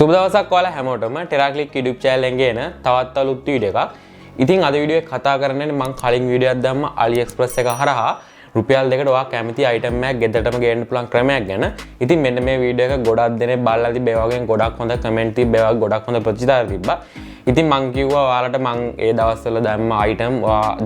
සුබ දවසක් ඔයාලා හැමෝටම ටෙරාක්ලික් YouTube channel එකෙන් එන තවත් අලුත් වීඩියෝ එකක්. ඉතින් අද වීඩියෝ එක කතා කරන්නේ මම කලින් වීඩියෝ එකක් දැම්ම AliExpress එක හරහා රුපියල් 2කට ඔයා කැමති item එකක් ගෙදරටම ගේන්න පුළුවන් ක්‍රමයක් ගැන. ඉතින් මෙන්න මේ වීඩියෝ එක ගොඩක් දෙනෙක් බලලා තිබ්බේ වගේ ගොඩක් හොඳ කමෙන්ට් තිබ්බේ වගේ ගොඩක් හොඳ ප්‍රතිචාර තිබ්බා. ඉතින් මං කිව්වා ඔයාලට මං ඒ දවස්වල දැම්ම item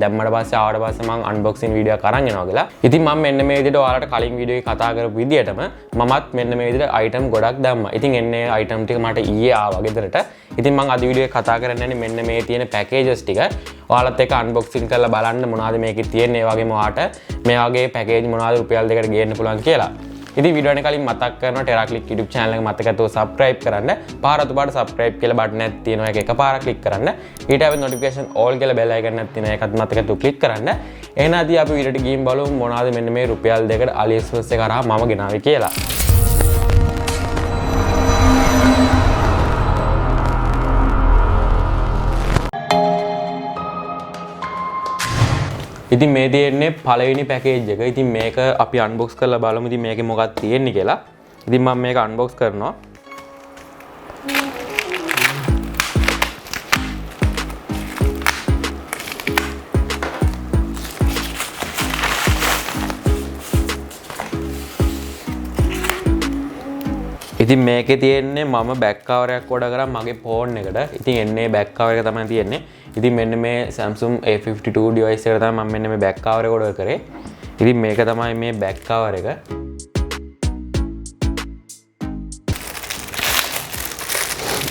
දැම්මට පස්සේ ආවට පස්සේ මං unboxing වීඩියෝ එකක් අරන් එනවා කියලා. ඉතින් මම මෙන්න මේ විදිහට ඔයාලට කලින් වීඩියෝ එකේ කතා කරපු විදිහටම මමත් මෙන්න මේ විදිහට item ගොඩක් දැම්මා. ඉතින් එන්නේ item ටික මට ඊයේ ආවා ගෙදරට. ඉතින් මං අද වීඩියෝ එක කතා කරන්නේ මෙන්න මේ තියෙන packages ටික ඔයාලත් එක්ක unboxing කරලා බලන්න මොනවද මේකේ තියෙන්නේ. ඒ වගේම ඔයාලට මේ වගේ package මොනවද රුපියල් 2කට ගේන්න පුළුවන් කියලා. ඉතින් වීඩියෝ එක කලින් මතක් කරනවා ටෙරාක්ලික් YouTube channel එක මතක ඇතුව subscribe කරන්න. පාර අතුපාට subscribe කියලා බටන් එකක් තියෙනවා. ඒක එකපාරක් click කරන්න. ඊට පස්සේ notification all කියලා bell icon එකක් තියෙනවා. ඒකත් මතක ඇතුව click කරන්න. එහෙනම් අද අපි වීඩියෝ එකට ගිහින් බලමු මොනවද මෙන්න මේ රුපියල් 2කට AliExpress එක කරා මම ගෙනාවේ කියලා. ඉතින් මේ තියෙන්නේ පළවෙනි පැකේජ් එක. ඉතින් මේක අපි අන්බොක්ස් කරලා බලමු ඉතින් මේකේ මොකක්ද තියෙන්නේ කියලා. ඉතින් මම මේක අන්බොක්ස් කරනවා. ඉතින් මේකේ තියෙන්නේ මම බෑක් කවර් එකක් ඕඩර් කරා මගේ ෆෝන් එකට. ඉතින් එන්නේ බෑක් කවර් එක තමයි තියෙන්නේ. ඉතින් මෙන්න මේ Samsung A52 device එකට තමයි මම මෙන්න මේ බෑක් කවර් එක ඕඩර් කරේ. ඉතින් මේක තමයි මේ බෑක් කවර් එක.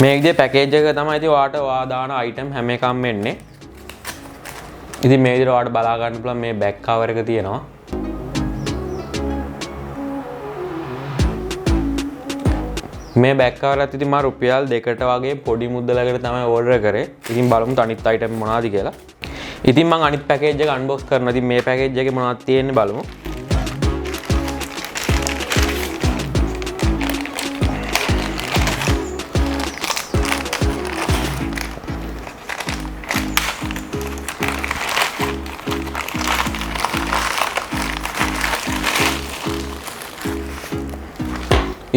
මේ විදිහේ පැකේජ් එක තමයි ඉතින් ඔයාට දාන item හැම එකක්ම එන්නේ. ඉතින් මේ විදිහට ඔයාට බලා ගන්න පුළුවන් මේ බෑක් කවර් එක තියෙනවා. මේ බෑක් කවර් එකත් ඉතින් මම රුපියල් 2කට වගේ පොඩි මුදලකට තමයි ඕඩර් කරේ. ඉතින් බලමු අනිත් අයිටම් මොනවද කියලා. ඉතින් මම අනිත් පැකේජ් එක අන්බොක්ස් කරනවා. ඉතින් මේ පැකේජ් එකේ මොනවද තියෙන්නේ බලමු.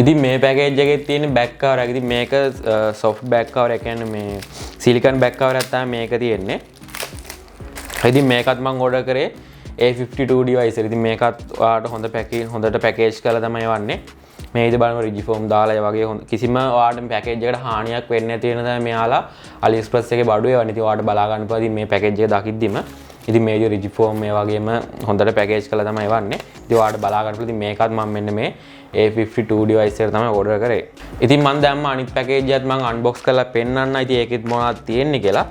ඉතින් මේ පැකේජ් එකේ තියෙන බෑක් කවර් එක. ඉතින් මේක soft back cover එක කියන්නේ මේ silicone back cover එකක් තමයි මේක තියෙන්නේ. ඉතින් මේකත් මම ඕඩර් කරේ A52 device එක. ඉතින් මේකත් ඔයාලට හොඳට පැකේජ් කරලා තමයි වන්නේ. මේ ඉතින් බලන්න රිජිෆෝම් දාලා ඒ වගේ කිසිම ඔයාලට පැකේජ් එකට හානියක් වෙන්නේ නැති වෙන තමයි මෙයාලා AliExpress එකේ බඩුවේ වань. ඉතින් ඔයාලට බලා ගන්න පුළුවන් මේ පැකේජ් එක දකිද්දිම. ඉතින් මේ විදිහට රිජිෆෝම් මේ වගේම හොඳට පැකේජ් කරලා තමයි වන්නේ. ඉතින් ඔයාලට බලා ගන්න පුළුවන්. ඉතින් මේකත් මම මෙන්න මේ A52 device එකට තමයි ඕඩර් කරේ. ඉතින් මම දැම්ම අනිත් පැකේජ් එකත් මම අන්බොක්ස් කරලා පෙන්නන්න. ඉතින් ඒකෙත් මොනවද තියෙන්නේ කියලා.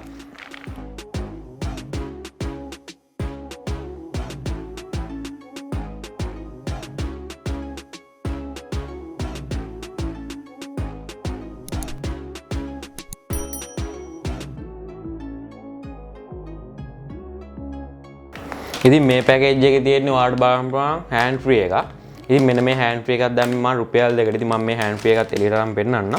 ඉතින් මේ පැකේජ් එකේ තියෙන්නේ ඔයාලට බලන්න පුළුවන් hand free එකක්. ඉතින් මෙන්න මේ hand free එකක් දැම්මේ මම රුපියල් 2කට. ඉතින් මම මේ hand free එකත් එළියට අරන් පෙන්නන්නම්.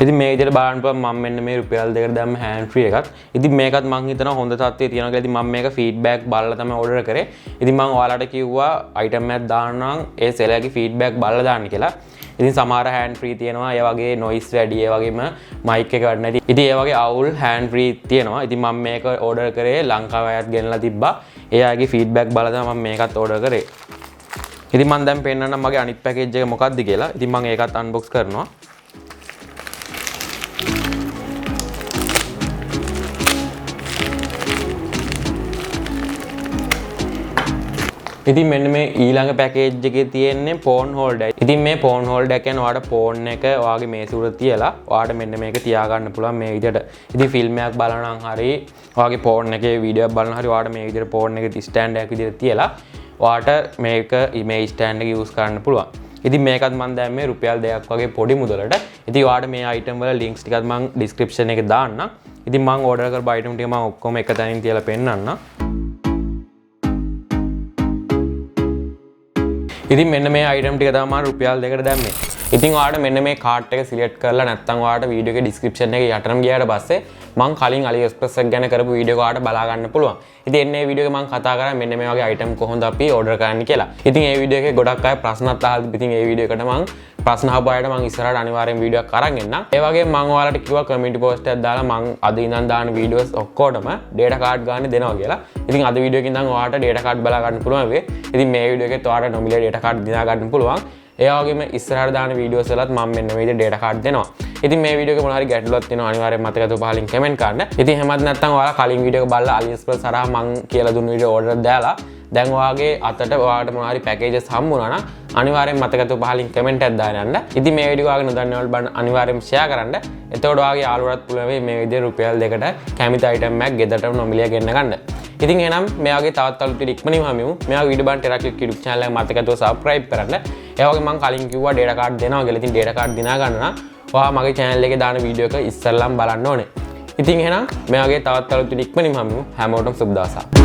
ඉතින් මේ විදිහට බලන්න පුළුවන් මම මෙන්න මේ රුපියල් 2කට දැම්ම hand free එකක්. ඉතින් මේකත් මම හිතනවා හොඳ තත්ත්වයේ තියෙනවා කියලා. ඉතින් මම මේක feedback බලලා තමයි order කරේ. ඉතින් මම ඔයාලට කිව්වා item එකක් දාන්න නම් ඒ seller ගේ feedback බලලා දාන්න කියලා. ඉතින් සමහර hand free තියෙනවා ඒ වගේ noise වැඩි ඒ වගේම mic එක වැඩ නැති. ඉතින් ඒ වගේ අවුල් hand free තියෙනවා. ඉතින් මම මේක order කරේ ලංකාවේ අයත් ගෙනලා තිබ්බා. ඒ අයගේ feedback බලලා තමයි මම මේකත් order කරේ. ඉතින් මම දැන් පෙන්නන්නම් මගේ අනිත් package එක මොකක්ද කියලා. ඉතින් මම ඒකත් unbox කරනවා. ඉතින් මෙන්න මේ ඊළඟ පැකේජ් එකේ තියෙන්නේ phone holder. ඉතින් මේ phone holder කියන්නේ ඔයාලට phone එක ඔයාගේ මේසෙ උඩ තියලා ඔයාලට මෙන්න මේක තියා ගන්න පුළුවන් මේ විදිහට. ඉතින් ෆිල්ම් එකක් බලනවා නම් හරි ඔයාගේ phone එකේ වීඩියෝ එකක් බලනවා හරි ඔයාලට මේ විදිහට phone එකේ stand එකක් විදිහට තියලා ඔයාලට මේක මේ stand එක use කරන්න පුළුවන්. ඉතින් මේකත් මම දැම්මේ රුපියල් 2ක් වගේ පොඩි මුදලට. ඉතින් ඔයාලට මේ item වල links ටිකත් මම description එකේ දාන්නම්. ඉතින් මම order කරපු item ටික මම ඔක්කොම එක තැනින් තියලා පෙන්නන්නම්. ඉතින් මෙන්න මේ item ටික තමයි රුපියල් 2කට දැම්මේ. ඉතින් ඔයාලට මෙන්න මේ කාඩ් එක සිලෙක්ට් කරලා නැත්නම් ඔයාලට වීඩියෝ එකේ ඩිස්ක්‍රිප්ෂන් එකේ යටටම ගියාට පස්සේ මම කලින් AliExpress එක ගැන කරපු වීඩියෝ එක ඔයාලට බලා ගන්න පුළුවන්. ඉතින් එන්නේ වීඩියෝ එකේ මම කතා කරා මෙන්න මේ වගේ අයිටම් කොහොමද අපි ඕඩර් කරන්නේ කියලා. ඉතින් මේ වීඩියෝ එකේ ගොඩක් අය ප්‍රශ්නත් අහලා ඉතින් මේ වීඩියෝ එකට මම ප්‍රශ්න අහපු අයට මම ඉස්සරහට අනිවාර්යෙන් වීඩියෝ එකක් අරන් එන්නම්. ඒ වගේම මම ඔයාලට කිව්වා කමියුනිටි පෝස්ට් එකක් දාලා මම අද ඉඳන් දාන වීඩියෝස් ඔක්කොටම data card ගන්න දෙනවා කියලා. ඉතින් අද වීඩියෝ එකෙන් ඉඳන් ඔයාලට data card බලා ගන්න පුළුවන් වෙයි. ඉතින් මේ වීඩියෝ එකෙත් ඔයාලට නොමිලේ data card දිනා ගන්න පුළුවන්. ඒ වගේම ඉස්සරහට දාන වීඩියෝස් වලත් මම මෙන්න මේ විදිහට data card දෙනවා. ඉතින් මේ වීඩියෝ එකේ මොනවා හරි ගැටලුවක් තියෙනවා අනිවාර්යෙන් මතකතු පහලින් කමෙන්ට් කරන්න. ඉතින් එහෙමත් නැත්නම් ඔයාලා කලින් වීඩියෝ එක බලලා AliExpress හරහා මම කියලා දුන්න විදිහට ඕඩර් දාලා දැන් ඔයාගේ අතට ඔයාලට මොනවා හරි පැකේජස් හම්බුණා නම් අනිවාර්යෙන් මතකතු පහලින් කමෙන්ට් එකක් දාන්න යන්න. ඉතින් මේ වීඩියෝ ඔයාගේ නොදන්නවල් බලන්න අනිවාර්යෙන් ෂෙයා කරන්න. එතකොට ඔයාගේ යාළුවන්ට පුළුවන් මේ විදිහට රුපියල් 2කට කැමති අයිටම් එකක් ගෙදරටම නොමිලේ ගෙන්න ගන්න. ඉතින් එහෙනම් මේ වගේ තවත් අලුත් වීඩියෝ ඉක්මනින්ම හමුවෙමු. මේ වගේ වීඩියෝ බලන්න ටෙරාක්ලික් YouTube channel එක මතකතුව subscribe කරන්න. ඒ වගේ මම කලින් කිව්වා data card දෙනවා කියලා. ඉතින් data card දිනා ගන්න නම් ඔයා මගේ channel එකේ දාන වීඩියෝ එක ඉස්සෙල්ලාම බලන්න ඕනේ. ඉතින් එහෙනම් මේ වගේ තවත් අලුත් වීඩියෝ ඉක්මනින්ම හමුවෙමු. හැමෝටම සුබ දවසක්.